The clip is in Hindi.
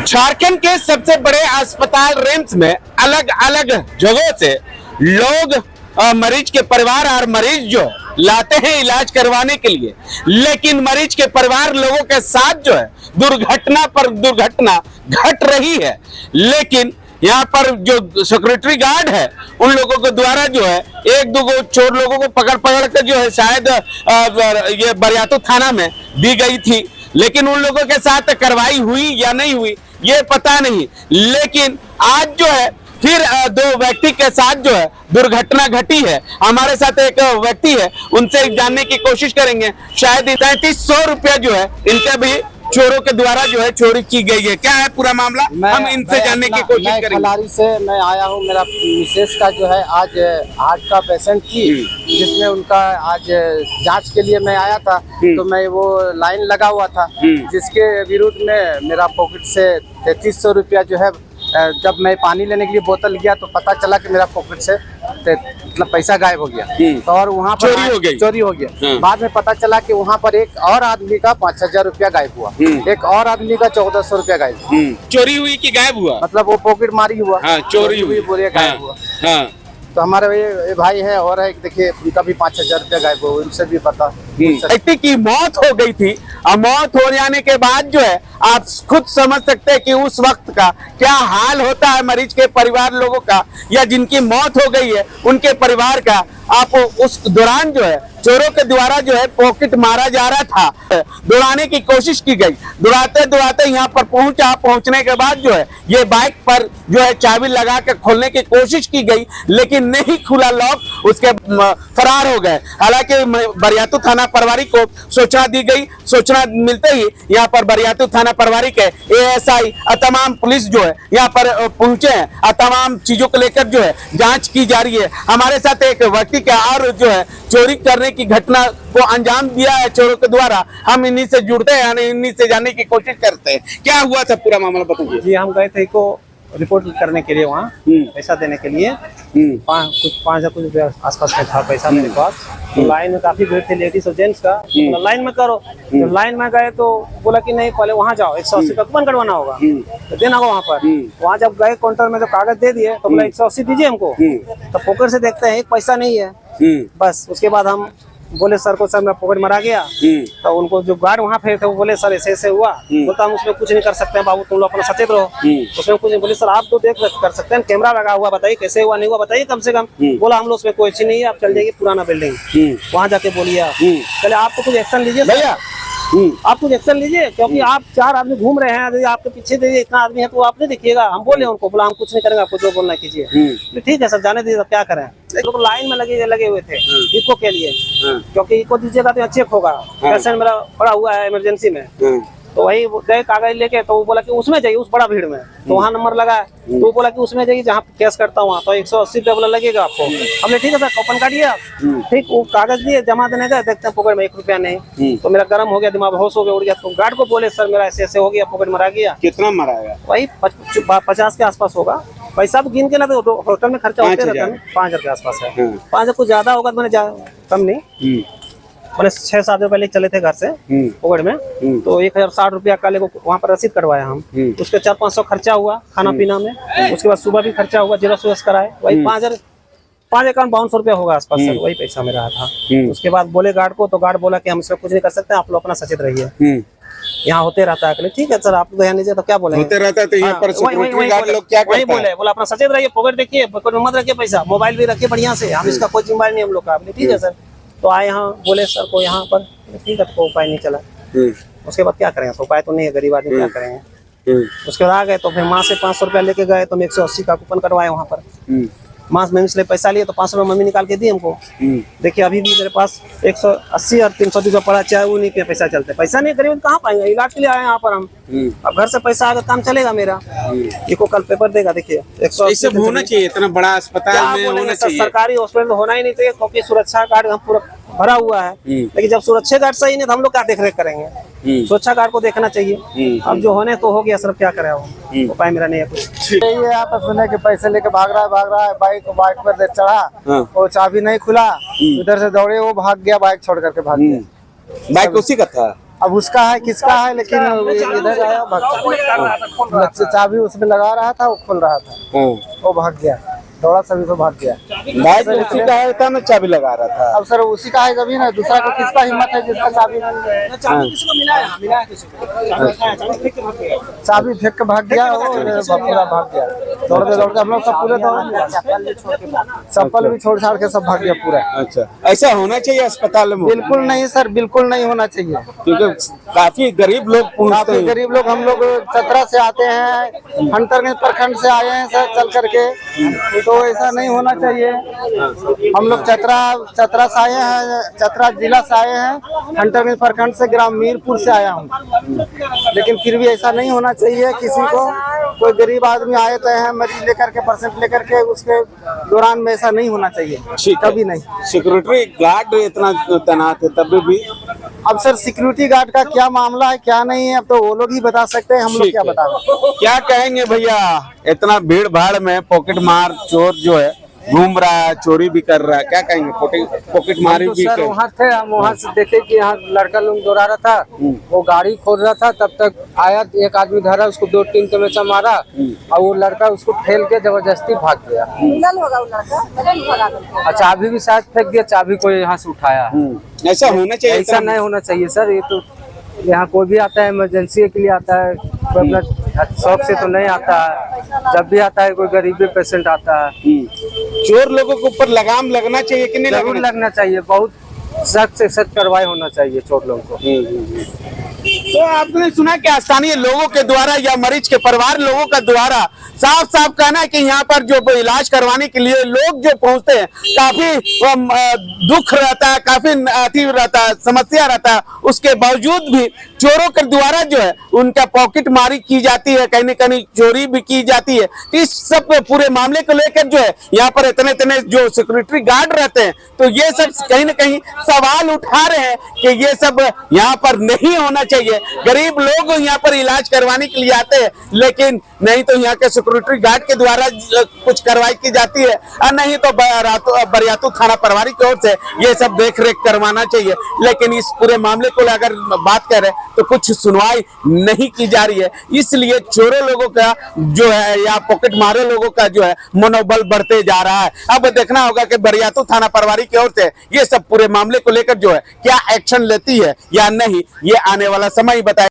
झारखंड के सबसे बड़े अस्पताल रिम्स में अलग अलग जगहों से लोग मरीज के परिवार और मरीज जो लाते हैं इलाज करवाने के लिए, लेकिन मरीज के परिवार लोगों के साथ जो है दुर्घटना पर दुर्घटना घट रही है। लेकिन यहाँ पर जो सिक्योरिटी गार्ड है उन लोगों के द्वारा जो है एक दो चोर लोगों को पकड़ कर जो है शायद ये बरियातू थाना में दी गई थी, लेकिन उन लोगों के साथ कार्रवाई हुई या नहीं हुई ये पता नहीं। लेकिन आज जो है फिर दो व्यक्ति के साथ जो है दुर्घटना घटी है। हमारे साथ एक व्यक्ति है, उनसे जानने की कोशिश करेंगे। शायद 3300 रुपया जो है इनके भी चोरों के द्वारा जो है चोरी की गई है। क्या है पूरा मामला, हम इनसे जानने की कोशिश करेंगे। खलारी से मैं आया हूँ। मेरा मिसेस का जो है आज हार्ट का पेशेंट थी, जिसमें उनका आज जांच के लिए मैं आया था, तो मैं वो लाइन लगा हुआ था, जिसके विरुद्ध में मेरा पॉकेट से 3300 रुपया जो है, जब मैं पानी लेने के लिए बोतल गया तो पता चला कि मेरा पॉकेट से मतलब पैसा गायब हो गया। तो और वहाँ पर चोरी हो गया। बाद में पता चला कि वहाँ पर एक और आदमी का 5000 रुपया गायब हुआ, एक और आदमी का 1400 रुपया गायब। चोरी हुई कि गायब हुआ? मतलब वो पॉकेट मारी हुआ, चोरी हुई, बोले गायब हुआ। तो हमारे ये भाई है और है, देखिए उनका भी 5000 रुपया गायब हुआ, उनसे भी पता। व्यक्ति की मौत हो गई थी और मौत हो जाने के बाद जो है आप खुद समझ सकते हैं कि उस वक्त का क्या हाल होता है मरीज के परिवार लोगों का, या जिनकी मौत हो गई है उनके परिवार का। आप उस दौरान जो है चोरों के द्वारा जो है पॉकेट मारा जा रहा था, दौड़ाने की कोशिश की गई। दौड़ाते यहाँ पर पहुंचने के बाद जो है ये बाइक पर जो है चाबी लगा के खोलने की कोशिश की गई, लेकिन नहीं खुला लॉक, उसके फरार हो गए। हालांकि बरियातू थाना प्रभारी को सूचना दी गई। सूचना मिलते ही यहाँ पर बरियातू थाना प्रभारी के एएसआई और तमाम पुलिस जो है यहाँ पर पहुंचे हैं और तमाम चीजों को लेकर जो है जांच की जा रही है। हमारे साथ एक व्यक्ति के और जो है चोरी करने की घटना को अंजाम दिया है चोरों के द्वारा, हम इन्हीं से जुड़ते हैं, इन्हीं से जानने की कोशिश करते हैं। क्या हुआ था पूरा मामला बताइए। जी हम गए थे को रिपोर्ट करने के लिए, वहाँ पैसा देने के लिए कुछ 5000 रुपया आसपास में था पैसा मेरे पास। तो लाइन में काफी भीड़ थी, लेडीज और जेंट्स का। तो लाइन में करो, तो लाइन में गए तो बोला कि नहीं पहले वहाँ जाओ, 180 का कूपन कटवाना होगा, तो देना होगा वहाँ पर। वहाँ जब गए काउंटर में, जब कागज दे दिए तो बोला 180 दीजिए हमको। तो पॉकेट से देखते हैं एक पैसा नहीं है बस। उसके बाद हम बोले सर को, सर मेरा पॉकेट मरा गया। तो उनको जो गार्ड वहाँ पे थे वो बोले सर ऐसे हुआ। बोलता हम उसमें कुछ नहीं कर सकते हैं बाबू, तुम लोग अपना सचेत रहो। उसमें कुछ नहीं। बोले सर आप तो देख कर सकते हैं, कैमरा लगा हुआ, बताइए कैसे हुआ नहीं हुआ बताइए कम से कम। बोला हम लोग उसमें कोई चीज नहीं है, आप चल जाइए पुराना बिल्डिंग, वहाँ जाके बोलिए आप। चले आप तो कुछ एक्शन लीजिए भैया, आप कुछ एक्शन लीजिए, क्योंकि आप 4 आदमी घूम रहे हैं, आपके पीछे देखिए इतना आदमी है तो आप नहीं देखिएगा। हम बोले उनको, बोला हम कुछ नहीं करेंगे, आपको जो बोलना कीजिए। ठीक है सर जाने दीजिए, क्या करें। लोग लाइन में लगे हुए थे इको के लिए, क्योंकि इको दीजिएगा तो चेक होगा। पेशेंट मेरा पड़ा हुआ है इमरजेंसी में, तो वही गए कागज लेके। तो वो बोला कि उसमें जाइए, उस बड़ा भीड़ में। तो वहाँ नंबर लगा, तो वो बोला कि उसमें जाइए जहाँ केस करता हूँ, तो 180 रुपया बोला लगेगा आपको। हमने ठीक है सर कूपन काटिए आप। ठीक, वो कागज दिए, जमा देने गए, देखते हैं पॉकेट में 1 रुपया नहीं। तो मेरा गर्म हो गया, दिमाग होश हो गया, उड़ गया। तो गार्ड को बोले सर मेरा ऐसे हो गया, पॉकेट मरा गया। कितना मरा है? वही 50 के आसपास होगा। पैसा तो गिन के ना, तो होटल में खर्चा होते रहता है, 5000 के आसपास है। 5000 कुछ ज्यादा होगा तो मैंने कम नहीं, मैंने 6-7 रुपए लेके चले थे घर से पॉकेट में। तो 1060 रुपया काले को वहाँ पर रसीद कटवाया हम। उसके 400-500 खर्चा हुआ खाना पीना में। उसके बाद सुबह भी खर्चा हुआ, जेरोक्स कराए, वही 5,52 रुपया होगा आसपास से, वही पैसा मेरा था। उसके बाद बोले गार्ड को, तो गार्ड बोला कि हम इसमें कुछ नहीं कर सकते, आप लोग अपना सचेत रहिए, यहाँ होते रहता है। ठीक है सर आप ध्यान दीजिए, तो क्या बोलेंगे, होते रहता है तो यहाँ पर सिक्योरिटी गार्ड लोग क्या करते हैं? बोले, बोला अपना सचेत रहिए, पॉकेट देखिए, पॉकेट में मत रखिए पैसा, मोबाइल भी रखिए बढ़िया से, हम इसका कोई जिम्मेदारी नहीं हम लोग का। ठीक है सर। तो आए यहाँ, बोले सर को यहाँ पर, ठीक है तो उपाय नहीं चला। उसके बाद क्या करेंगे, उपाय तो नहीं है, गरीब आदमी क्या करेंगे। उसके बाद आ गए, तो फिर माँ से 500 रुपया लेके गए, तो 180 का कूपन कटवाए वहाँ पर। माँ से मम्मी से पैसा लिए, तो 500 रुपया मम्मी निकाल के दी हमको। देखिए अभी भी मेरे पास 180 और 300 रुपया पड़ा, चाहे वो नहीं पैसा चलते, पैसा नहीं गरीब कहाँ पाएंगे, इलाज के लिए आए यहाँ पर हम। अब घर से पैसा आएगा काम चलेगा मेरा। इको कल पेपर देगा, देखिए 180 होना चाहिए, इतना बड़ा अस्पताल में होना चाहिए। सरकारी हॉस्पिटल होना ही नहीं चाहिए, क्योंकि सुरक्षा गार्ड हम पूरा भरा हुआ है। लेकिन जब सुरक्षा गार्ड सही नहीं तो हम लोग क्या देख रेख करेंगे, सुरक्षा गार्ड को देखना चाहिए। अब जो होने तो हो गया सर, क्या करे, वो उपाय मेरा नहीं है कुछ। ये आपस सुने के पैसे लेके भाग रहा है, बाइक पर चढ़ा, वो चाबी नहीं खुला, उधर से दौड़े, वो भाग गया, बाइक छोड़ करके भाग गया। बाइक उसी का था? अब उसका है किसका है, लेकिन इधर आया भाग, चाबी उसमें लगा रहा था, वो खोल रहा था, वो भाग गया, दौड़ा सभी तो भाग गया। भाई तो उसी का है था ना, चाबी लगा रहा था। अब सर उसी का है जमीन है, दूसरा को किसका हिम्मत है जिसका चाबी नहीं है? चाबी फेंक के भाग गया, वो पूरा भाग गया, दौड़ते दौड़ते हम लोग सब पूरे चप्पल भी छोड़ छाड़ के सब भाग गया पूरा। अच्छा, ऐसा होना चाहिए अस्पताल में? बिल्कुल नहीं सर, बिल्कुल नहीं होना चाहिए, क्योंकि काफी गरीब लोग पहुंचते काफी हैं। गरीब लोग, हम लोग चतरा से आते हैं, हंटरगंज प्रखंड से आए हैं सर चल करके, तो ऐसा नहीं होना चाहिए। हम लोग चतरा से आए हैं, चतरा जिला से आए हैं, हंटरगंज प्रखंड से, ग्राम मीरपुर से आया हूँ, लेकिन फिर भी ऐसा नहीं होना चाहिए किसी को। कोई गरीब आदमी आए तो हैं मरीज लेकर के, पेशेंट लेकर के, उसके दौरान में ऐसा नहीं होना चाहिए, कभी नहीं। सिक्योरिटी गार्ड इतना तैनात है तब भी? अब सर सिक्योरिटी गार्ड का क्या मामला है क्या नहीं है, अब तो वो लोग ही बता सकते हैं, हम लोग क्या बताएं। क्या कहेंगे भैया, इतना भीड़ भाड़ में पॉकेट मार चोर जो है घूम रहा है, चोरी भी कर रहा है, क्या कहेंगे? पॉकेट मारी भी सर वहाँ थे, हम वहाँ से देखे कि यहाँ लड़का लोग दौड़ा रहा था, वो गाड़ी खोल रहा था, तब तक आया एक आदमी धरा, उसको 2-3 तमंचा मारा और वो लड़का उसको ठेल के जबरदस्ती भाग गया। अच्छा, अभी भी शायद फेंक दिया, चाबी को यहाँ से उठाया। ऐसा होना चाहिए? ऐसा नहीं होना चाहिए सर, ये तो यहाँ कोई भी आता है इमरजेंसी के लिए आता है, कोई अपना शौक से तो नहीं आता है, जब भी आता है कोई गरीबी पेशेंट आता है। चोर लोगों के ऊपर लगाम लगना चाहिए कि नहीं? जरूर लगना चाहिए, बहुत सख्त से सख्त कार्रवाई होना चाहिए चोर लोगों को। तो आपने सुना कि स्थानीय लोगों के द्वारा या मरीज के परिवार लोगों का द्वारा साफ साफ कहना है कि यहाँ पर जो इलाज करवाने के लिए लोग जो पहुंचते हैं, काफी दुख रहता है, काफी अति रहता है, समस्या रहता है, उसके बावजूद भी चोरों के द्वारा जो है उनका पॉकेट मारी की जाती है, कहीं न कहीं चोरी भी की जाती है। इस सब पूरे मामले को लेकर जो है यहाँ पर इतने जो सिक्योरिटी गार्ड रहते हैं, तो ये सब कहीं न कहीं सवाल उठा रहे हैं कि ये सब यहाँ पर नहीं होना चाहिए। गरीब लोग यहाँ पर इलाज करवाने के लिए आते हैं, लेकिन नहीं तो यहाँ के सिक्योरिटी गार्ड के द्वारा कुछ कार्रवाई की जाती है, और नहीं तो बरियातू थाना प्रभारी की ओर से ये सब देख रेख करवाना चाहिए। लेकिन इस पूरे मामले को अगर बात करें तो कुछ सुनवाई नहीं की जा रही है, इसलिए चोरों लोगों का जो है या पॉकेट मारे लोगों का जो है मनोबल बढ़ते जा रहा है। अब देखना होगा कि बरियातू थाना प्रभारी की ओर से ये सब पूरे मामले को लेकर जो है क्या एक्शन लेती है या नहीं, ये आने वाला समय ही बताएगा।